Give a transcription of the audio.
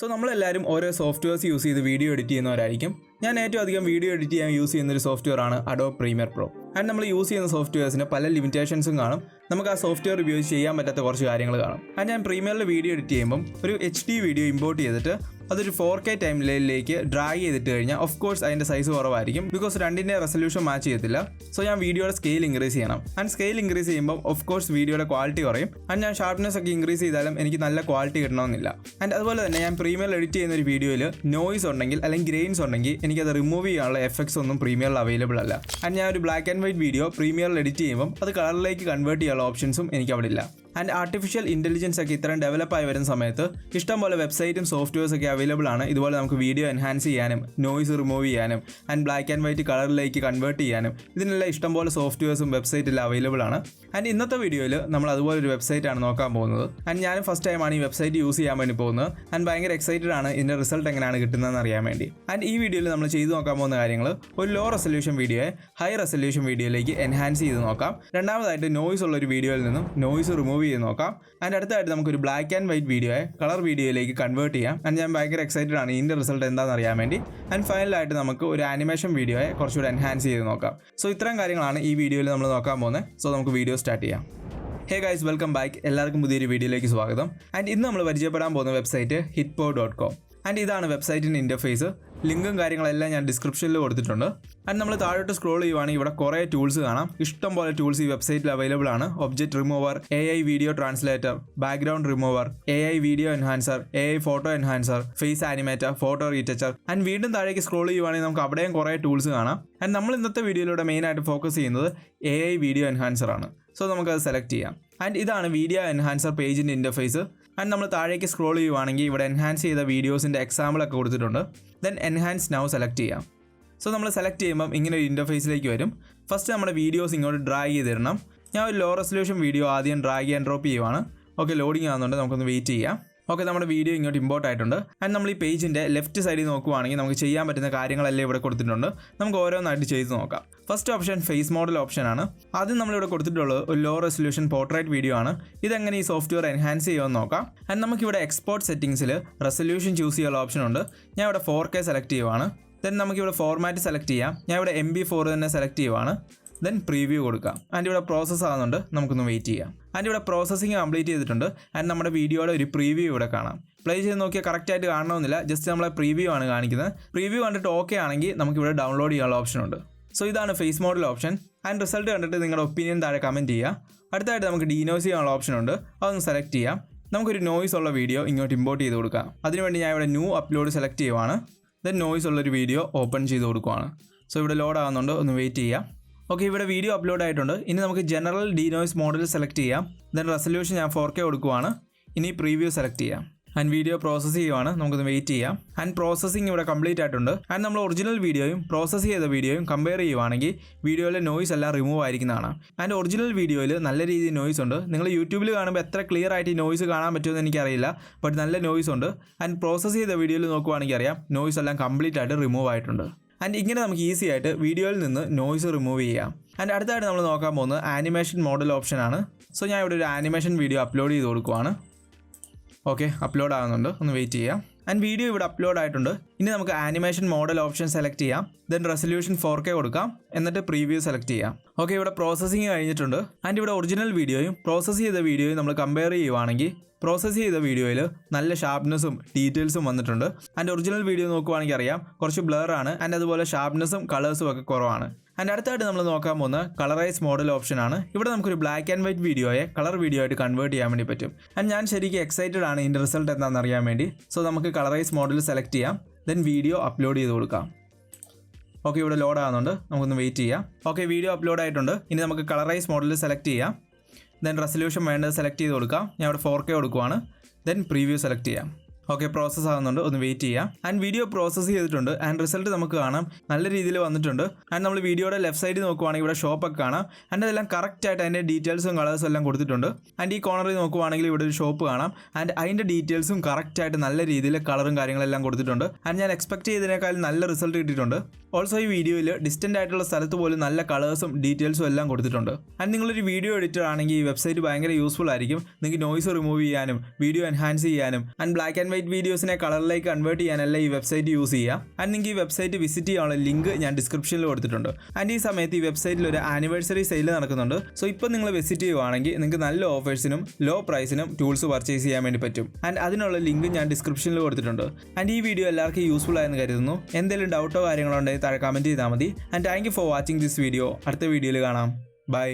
So നമ്മളെല്ലാവരും ഓരോ softwares use ചെയ്ത് വീഡിയോ എഡിറ്റ് ചെയ്യുന്നവരായിരിക്കും. ഞാൻ ഏറ്റവും അധികം വീഡിയോ എഡിറ്റ് ചെയ്യാൻ യൂസ് ചെയ്യുന്ന ഒരു സോഫ്റ്റ്വെയർ ആണ് അഡോബ് പ്രീമിയർ പ്രോ. ആൻഡ് നമ്മൾ യൂസ് ചെയ്യുന്ന സോഫ്റ്റ്വെയർസിന് പല ലിമിറ്റേഷൻസും കാണും. നമുക്ക് ആ സോഫ്റ്റ്വെയർ ഉപയോഗിച്ച് ചെയ്യാൻ പറ്റാത്ത കുറച്ച് കാര്യങ്ങൾ കാണും. ആൻഡ് ഞാൻ പ്രീമിയറിൽ വീഡിയോ എഡിറ്റ് ചെയ്യുമ്പം ഒരു HD വീഡിയോ ഇമ്പോർട്ട് ചെയ്തിട്ട് അതൊരു 4K ടൈം ലൈനിലേക്ക് ഡ്രാഗ് ചെയ്തിട്ട് കഴിഞ്ഞാൽ ഓഫ് കോഴ്സ് അതിൻ്റെ സൈസ് കുറവായിരിക്കും. ബിക്കോസ് രണ്ടിൻ്റെ റെസൊല്യൂഷൻ മാച്ച് ചെയ്യത്തില്ല. സോ ഞാൻ വീഡിയോയുടെ സ്കെയിൽ ഇൻക്രീസ് ചെയ്യണം. ആൻഡ് സ്കെയിൽ ഇൻക്രീസ് ചെയ്യുമ്പോൾ ഓഫ് കോഴ്സ് വീഡിയോയുടെ ക്വാളിറ്റി കുറയും. ആൻഡ് ഞാൻ ഷാർപ്നെസ് ഒക്കെ ഇൻക്രീസ് ചെയ്താലും എനിക്ക് നല്ല ക്വാളിറ്റി കിട്ടണമെന്നില്ല. ആൻഡ് അതുപോലെ തന്നെ ഞാൻ പ്രീമിയറിൽ എഡിറ്റ് ചെയ്യുന്ന ഒരു വീഡിയോയിൽ നോയ്സ് ഉണ്ടെങ്കിൽ അല്ലെങ്കിൽ ഗ്രെയിൻസ് ഉണ്ടെങ്കിൽ എനിക്കത് റിമൂവ് ചെയ്യാനുള്ള എഫക്ട്സ് ഒന്നും പ്രീമിയറിൽ അവൈലബിൾ അല്ല. ആൻഡ് ഞാൻ ഒരു ബ്ലാക്ക് ആൻഡ് വൈറ്റ് വീഡിയോ പ്രീമിയറിൽ എഡിറ്റ് ചെയ്യുമ്പോൾ അത് കളറിലേക്ക് കൺവേർട്ട് ചെയ്യാനുള്ള ഓപ്ഷൻസും എനിക്ക് അവിടെ ഇല്ല. ആൻഡ് ആർട്ടിഫിഷ്യൽ ഇൻ്റലിജൻസ് ഒക്കെ ഇത്രയും ഡെവലപ്പായി വരുന്ന സമയത്ത് ഇഷ്ടംപോലെ വെബ്സൈറ്റും സോഫ്റ്റ്വെയർസ് ഒക്കെ അവൈലബിൾ ആണ്. ഇതുപോലെ നമുക്ക് വീഡിയോ എൻഹാൻസ് ചെയ്യാനും നോയ്സ് റിമൂവ് ചെയ്യാനും ആൻഡ് ബ്ലാക്ക് ആൻഡ് വൈറ്റ് കളറിലേക്ക് കൺവേർട്ട് ചെയ്യാനും ഇതിനെല്ലാം ഇഷ്ടംപോലെ സോഫ്റ്റ്വെയർസും വെബ്സൈറ്റെല്ലാം അവൈലബിൾ ആണ്. ആൻഡ് ഇന്നത്തെ വീഡിയോയിൽ നമ്മൾ അതുപോലെ ഒരു വെബ്സൈറ്റാണ് നോക്കാൻ പോകുന്നത്. ആൻഡ് ഞാനും ഫസ്റ്റ് ടൈമാണ് ഈ വെബ്സൈറ്റ് യൂസ് ചെയ്യാൻ വേണ്ടി പോകുന്നത്. ആൻഡ് ഭയങ്കര എക്സൈറ്റഡ് ആണ് ഇതിൻ്റെ റിസൾട്ട് എങ്ങനെയാണ് കിട്ടുന്നതെന്ന് അറിയാൻ വേണ്ടി. ആൻഡ് ഈ വീഡിയോയിൽ നമ്മൾ ചെയ്ത് നോക്കാൻ പോകുന്ന കാര്യങ്ങൾ ഒരു ലോ റെസൊല്യൂഷൻ വീഡിയോയെ ഹൈ റെസൊല്യൂഷൻ വീഡിയോയിലേക്ക് എൻഹാൻസ് ചെയ്ത് നോക്കാം. രണ്ടാമതായിട്ട് നോയ്സ് ഉള്ള ഒരു വീഡിയോയിൽ നിന്നും നോയ്സ് റിമൂവ് ചെയ്ത് നോക്കാം. ആൻഡ് അടുത്തായിട്ട് നമുക്കൊരു ബ്ലാക്ക് ആൻഡ് വൈറ്റ് വീഡിയോയെ കളർ വീഡിയോയിലേക്ക് കൺവേർട്ട് ചെയ്യാം. ആൻഡ് ഞാൻ ഭയങ്കര എക്സൈറ്റഡ് ആണ് ഇതിൻ്റെ റിസൾട്ട് എന്താണെന്ന് അറിയാൻ വേണ്ടി. ആൻഡ് ഫൈനലായിട്ട് നമുക്ക് ഒരു ആനിമേഷൻ വീഡിയോയെ കുറച്ചുകൂടി എൻഹാൻസ് ചെയ്ത് നോക്കാം. സോ ഇത്രയും കാര്യങ്ങളാണ് ഈ വീഡിയോയിൽ നമ്മൾ നോക്കാൻ പോകുന്നത്. സോ നമുക്ക് വീഡിയോ സ്റ്റാർട്ട് ചെയ്യാം. Hey guys, welcome back. എല്ലാവർക്കും പുതിയൊരു വീഡിയോയിലേക്ക് സ്വാഗതം. ആൻഡ് ഇന്ന് നമ്മൾ പരിചയപ്പെടാൻ പോകുന്ന വെബ്സൈറ്റ് hitpaw.com. ആൻഡ് ഇതാണ് വെബ്സൈറ്റിൻ്റെ ഇൻ്റർഫേസ്. ലിങ്കും കാര്യങ്ങളെല്ലാം ഞാൻ ഡിസ്ക്രിപ്ഷനിൽ കൊടുത്തിട്ടുണ്ട്. ആൻഡ് നമ്മൾ താഴോട്ട് സ്ക്രോൾ ചെയ്യുവാണെങ്കിൽ ഇവിടെ കുറേ ടൂൾസ് കാണാം. ഇഷ്ടം പോലെ ടൂൾസ് ഈ വെബ്സൈറ്റിൽ അവൈലബിൾ ആണ്. Object remover, AI video translator, background remover, AI video enhancer, AI photo enhancer, face animator, photo retoucher. And വീണ്ടും താഴേക്ക് സ്ക്രോൾ ചെയ്യുവാണെങ്കിൽ നമുക്ക് അവിടെയും കുറേ ടൂൾസ് കാണാം. ആൻഡ് നമ്മൾ ഇന്നത്തെ വീഡിയോയിലൂടെ മെയിനായിട്ട് ഫോക്കസ് ചെയ്യുന്നത് AI വീഡിയോ എൻഹാൻസർ ആണ്. സോ നമുക്കത് സെലക്ട് ചെയ്യാം. ആൻഡ് ഇതാണ് വീഡിയോ എൻഹാൻസർ പേജിൻ്റെ ഇൻ്റർഫേസ്. ആൻഡ് നമ്മൾ താഴേക്ക് സ്ക്രോൾ ചെയ്യുവാണെങ്കിൽ ഇവിടെ എൻഹാൻസ് ചെയ്ത വീഡിയോസിൻ്റെ എക്സാമ്പിളൊക്കെ കൊടുത്തിട്ടുണ്ട്. ദെൻ എൻഹാൻസ് നൗ സെലക്ട് ചെയ്യാം. സോ നമ്മൾ സെലക്ട് ചെയ്യുമ്പം ഇങ്ങനെ ഒരു ഇൻ്റർഫേസിലേക്ക് വരും. ഫസ്റ്റ് നമ്മുടെ വീഡിയോസ് ഇങ്ങോട്ട് ഡ്രാഗ് ചെയ്തിടണം. ഞാൻ ഒരു ലോ റെസൊല്യൂഷൻ വീഡിയോ ആദ്യം ഡ്രാഗ് ആൻഡ് ഡ്രോപ്പ് ചെയ്യുവാണ്. ഓക്കെ, ലോഡിങ് ആകുന്നുണ്ട്, നമുക്കൊന്ന് വെയിറ്റ് ചെയ്യാം. ഓക്കെ, നമ്മുടെ വീഡിയോ ഇങ്ങോട്ട് ഇമ്പോർട്ട് ആയിട്ടുണ്ട്. ആൻഡ് നമ്മൾ ഈ പേജിൻ്റെ ലെഫ്റ്റ് സൈഡിൽ നോക്കുവാണെങ്കിൽ നമുക്ക് ചെയ്യാൻ പറ്റുന്ന കാര്യങ്ങളെല്ലാം ഇവിടെ കൊടുത്തിട്ടുണ്ട്. നമുക്ക് ഓരോന്നായിട്ട് ചെയ്ത് നോക്കാം. ഫസ്റ്റ് ഓപ്ഷൻ ഫേസ് മോഡൽ ഓപ്ഷനാണ്. ആദ്യം നമ്മളിവിടെ കൊടുത്തിട്ടുള്ളത് ഒരു ലോ റെസൊല്യൂഷൻ പോർട്രേറ്റ് വീഡിയോ ആണ്. ഇതെങ്ങനെ ഈ സോഫ്റ്റ്വെയർ എൻഹാൻസ് ചെയ്യുമെന്ന് നോക്കാം. ആൻഡ് നമുക്കിവിടെ എക്സ്പോർട്ട് സെറ്റിംഗ്സിൽ റെസൊല്യൂഷൻ ചൂസ് ചെയ്യാനുള്ള ഓപ്ഷൻ ഉണ്ട്. ഞാൻ ഇവിടെ 4K സെലക്ട് ചെയ്യുവാണ്. ദെൻ നമുക്കിവിടെ ഫോർമാറ്റ് സെലക്ട് ചെയ്യാം. ഞാൻ ഇവിടെ MB4 തന്നെ സെലക്ട് ചെയ്യുവാണ്. ദെൻ പ്രീവ്യൂ കൊടുക്കാം. ആൻഡ് ഇവിടെ പ്രോസസ്സ് ആകുന്നുണ്ട്, നമുക്കൊന്ന് വെയിറ്റ് ചെയ്യാം. ആൻഡ് ഇവിടെ പ്രോസസ്സിങ് കംപ്ലീറ്റ് ചെയ്തിട്ടുണ്ട്. ആൻഡ് നമ്മുടെ വീഡിയോയുടെ ഒരു പ്രീവ്യൂ ഇവിടെ കാണാം. പ്ലേ ചെയ്ത് നോക്കിയാൽ കറക്റ്റായിട്ട് കാണണമെന്നില്ല, ജസ്റ്റ് നമ്മളെ പ്രീവ്യൂ ആണ് കാണിക്കുന്നത്. പ്രീവ്യൂ കണ്ടിട്ട് ഓക്കെ ആണെങ്കിൽ നമുക്കിവിടെ ഡൗൺലോഡ് ചെയ്യാനുള്ള ഓപ്ഷൻ ഉണ്ട്. സോ ഇതാണ് face model option. And result കണ്ടിട്ട് നിങ്ങളുടെ ഒപ്പീനിയൻ താഴെ കമൻറ്റ് ചെയ്യുക. അടുത്തായിട്ട് നമുക്ക് ഡീനോയ്സ് ചെയ്യാനുള്ള ഓപ്ഷൻ ഉണ്ട്, അതൊന്ന് സെലക്ട് ചെയ്യാം. നമുക്കൊരു നോയ്സ് ഉള്ള വീഡിയോ ഇങ്ങോട്ട് ഇമ്പോർട്ട് ചെയ്ത് കൊടുക്കാം. അതിനുവേണ്ടി ഞാൻ ഇവിടെ ന്യൂ അപ്ലോഡ് സെലക്ട് ചെയ്യുവാണ്. ദെൻ നോയ്സ് ഉള്ളൊരു വീഡിയോ ഓപ്പൺ ചെയ്ത് കൊടുക്കുവാണ്. സോ ഇവിടെ ലോഡ് ആകുന്നുണ്ട്, ഒന്ന് വെയിറ്റ് ചെയ്യാം. ഓക്കെ, ഇവിടെ വീഡിയോ അപ്ലോഡ് ആയിട്ടുണ്ട്. ഇനി നമുക്ക് ജനറൽ ഡീനോയ്സ് മോഡൽ സെലക്ട് ചെയ്യാം. ദെൻ റെസൊല്യൂഷൻ ഞാൻ 4K കൊടുക്കുവാണ്. ഇനി പ്രീവ്യൂ സെലക്ട് ചെയ്യാം. ആൻഡ് വീഡിയോ പ്രോസസ്സ് ചെയ്യുവാണ്, നമുക്കൊന്ന് വെയിറ്റ് ചെയ്യാം. ആൻഡ് പ്രോസസ്സിങ് ഇവിടെ കംപ്ലീറ്റ് ആയിട്ടുണ്ട്. ആൻഡ് നമ്മൾ ഒറിജിനൽ വീഡിയോയും പ്രോസസ്സ് ചെയ്ത വീഡിയോയും കമ്പയർ ചെയ്യുവാണെങ്കിൽ വീഡിയോയിലെ നോയ്സ് എല്ലാം റിമൂവ് ആയിരിക്കുന്നതാണ്. ആൻഡ് ഒറിജിനൽ വീഡിയോയിൽ നല്ല രീതിയിൽ നോയ്സ് ഉണ്ട്. നിങ്ങൾ യൂട്യൂബിൽ കാണുമ്പോൾ എത്ര ക്ലിയർ ആയിട്ട് ഈ നോയ്സ് കാണാൻ പറ്റുമെന്ന് എനിക്കറിയില്ല, ബട്ട് നല്ല നോയ്സ് ഉണ്ട്. ആൻഡ് പ്രോസസ്സ് ചെയ്ത വീഡിയോയിൽ നോക്കുവാണെങ്കിൽ അറിയാം നോയ്സ് എല്ലാം കംപ്ലീറ്റ് ആയിട്ട് റിമൂവ് ആയിട്ടുണ്ട്. ആൻഡ് ഇങ്ങനെ നമുക്ക് ഈസി ആയിട്ട് വീഡിയോയിൽ നിന്ന് നോയ്സ് റിമൂവ് ചെയ്യാം. ആൻഡ് അടുത്തായിട്ട് നമ്മൾ നോക്കാൻ പോകുന്നത് ആനിമേഷൻ മോഡൽ ഓപ്ഷനാണ്. സോ ഞാൻ ഇവിടെ ഒരു ആനിമേഷൻ വീഡിയോ അപ്ലോഡ് ചെയ്ത് കൊടുക്കുവാണ്. ഓക്കെ, അപ്ലോഡ് ആകുന്നുണ്ട്, ഒന്ന് വെയിറ്റ് ചെയ്യാം. ആൻഡ് വീഡിയോ ഇവിടെ അപ്ലോഡ് ആയിട്ടുണ്ട്. ഇനി നമുക്ക് ആനിമേഷൻ മോഡൽ ഓപ്ഷൻ സെലക്ട് ചെയ്യാം. ദെൻ റെസൊല്യൂഷൻ 4K കൊടുക്കാം. എന്നിട്ട് പ്രീവ്യൂ സെലക്ട് ചെയ്യാം. ഓക്കെ, ഇവിടെ പ്രോസസ്സിങ് കഴിഞ്ഞിട്ടുണ്ട്. ആൻഡ് ഇവിടെ ഒറിജിനൽ വീഡിയോയും പ്രോസസ്സ് ചെയ്ത വീഡിയോയും നമ്മൾ കമ്പയർ ചെയ്യുവാണെങ്കിൽ പ്രോസസ്സ് ചെയ്ത വീഡിയോയിൽ നല്ല ഷാർപ്നെസ്സും ഡീറ്റെയിൽസും വന്നിട്ടുണ്ട്. ആൻഡ് ഒറിജിനൽ വീഡിയോ നോക്കുവാണെങ്കിൽ അറിയാം കുറച്ച് ബ്ലറാണ്. ആൻഡ് അതുപോലെ ഷാർപ്നെസ്സും കളേഴ്സും ഒക്കെ കുറവാണ്. ആൻഡ് അടുത്തായിട്ട് നമ്മൾ നോക്കാൻ പോകുന്ന കളറൈസ് മോഡൽ ഓപ്ഷനാണ്. ഇവിടെ നമുക്കൊരു ബ്ലാക്ക് ആൻഡ് വൈറ്റ് വീഡിയോയെ കളർ വീഡിയോ ആയിട്ട് കൺവേർട്ട് ചെയ്യാൻ വേണ്ടി പറ്റും. ആൻഡ് ഞാൻ ശരിക്കും എക്സൈറ്റഡ് ആണ് ഇതിൻ്റെ റിസൾട്ട് എന്താണെന്ന് അറിയാൻ വേണ്ടി. സോ നമുക്ക് കളറൈസ് മോഡൽ സെലക്ട് ചെയ്യാം. ദെൻ വീഡിയോ അപ്ലോഡ് ചെയ്ത് കൊടുക്കാം. ഓക്കെ, ഇവിടെ ലോഡ് ആകുന്നുണ്ട്, നമുക്കൊന്ന് വെയിറ്റ് ചെയ്യാം. ഓക്കെ, വീഡിയോ അപ്ലോഡ് ആയിട്ടുണ്ട്. ഇനി നമുക്ക് കളറൈസ് മോഡൽ സെലക്ട് ചെയ്യാം. ദെൻ റെസൊല്യൂഷൻ വേണ്ടത് സെലക്ട് ചെയ്ത് കൊടുക്കാം. ഞാൻ ഇവിടെ 4K കൊടുക്കുവാണ്. ദെൻ പ്രീവ്യൂ സെലക്ട് ചെയ്യാം. ഓക്കെ, പ്രോസസ്സ് ആകുന്നുണ്ട്, ഒന്ന് വെയിറ്റ് ചെയ്യാം. ആൻഡ് വീഡിയോ പ്രോസസ്സ് ചെയ്തിട്ടുണ്ട്. ആൻഡ് റിസൾട്ട് നമുക്ക് കാണാം, നല്ല രീതിയിൽ വന്നിട്ടുണ്ട്. ആൻഡ് നമ്മൾ വീഡിയോയുടെ ലെഫ്റ്റ് സൈഡിൽ നോക്കുവാണെങ്കിൽ ഇവിടെ ഷോപ്പൊക്കെ കാണാം. ആൻഡ് അതെല്ലാം കറക്റ്റായിട്ട് അതിൻ്റെ ഡീറ്റെയിൽസും കളേഴ്സും എല്ലാം കൊടുത്തിട്ടുണ്ട്. ആൻഡ് ഈ കോർണറിൽ നോക്കുവാണെങ്കിൽ ഇവിടെ ഒരു ഷോപ്പ് കാണാം. ആൻഡ് അതിൻ്റെ ഡീറ്റെയിൽസും കറക്റ്റായിട്ട് നല്ല രീതിയിൽ കളറും കാര്യങ്ങളെല്ലാം കൊടുത്തിട്ടുണ്ട്. ആൻഡ് ഞാൻ എക്സ്പെക്ട് ചെയ്തതിനേക്കാൾ നല്ല റിസൾട്ട് കിട്ടിയിട്ടുണ്ട്. ഓൾസോ ഈ വീഡിയോയിൽ ഡിസ്റ്റൻ്റ് ആയിട്ടുള്ള സ്ഥലത്ത് പോലും നല്ല കളേഴ്സും ഡീറ്റെയിൽസും എല്ലാം കൊടുത്തിട്ടുണ്ട്. ആൻഡ് നിങ്ങളൊരു വീഡിയോ എഡിറ്റർ ആണെങ്കിൽ ഈ വെബ്സൈറ്റ് ഭയങ്കര യൂസ്ഫുൾ ആയിരിക്കും. നിങ്ങൾക്ക് നോയ്സ് റിമൂവ് ചെയ്യാനും വീഡിയോ എൻഹാൻസ് ചെയ്യാനും and black and white white വീഡിയോസിനെ കളറിലേക്ക് കൺവേർട്ട് ചെയ്യാനല്ല ഈ വെബ്സൈറ്റ് യൂസ് ചെയ്യുക. ആൻഡ് നിങ്ങൾക്ക് ഈ വെബ്സൈറ്റ് വിസിറ്റ് ചെയ്യാനുള്ള ലിങ്ക് ഞാൻ ഡിസ്ക്രിപ്ഷനിൽ കൊടുത്തിട്ടുണ്ട്. ആൻഡ് ഈ സമയത്ത് ഈ വെബ്സൈറ്റിൽ ഒരു ആനിവേഴ്സറി സെയിൽ നടക്കുന്നുണ്ട്. സോ ഇപ്പോൾ നിങ്ങൾ വിസിറ്റ് ചെയ്യുവാണെങ്കിൽ നിങ്ങൾക്ക് നല്ല ഓഫേഴ്സിനും ലോ പ്രൈസിനും ടൂൾസ് പർച്ചേസ് ചെയ്യാൻ വേണ്ടി പറ്റും. ആൻഡ് അതിനുള്ള ലിങ്ക് ഞാൻ ഡിസ്ക്രിപ്ഷനിൽ കൊടുത്തിട്ടുണ്ട്. ആൻഡ് ഈ വീഡിയോ എല്ലാവർക്കും യൂസ്ഫുൾ ആയെന്ന് കരുതുന്നു. എന്തെങ്കിലും ഡൗട്ടോ കാര്യങ്ങളോ ഉണ്ടെങ്കിൽ താഴെ കമൻറ്റ് ചെയ്താൽ മതി. And thank you for watching this video. അടുത്ത വീഡിയോയിൽ കാണാം. ബൈ.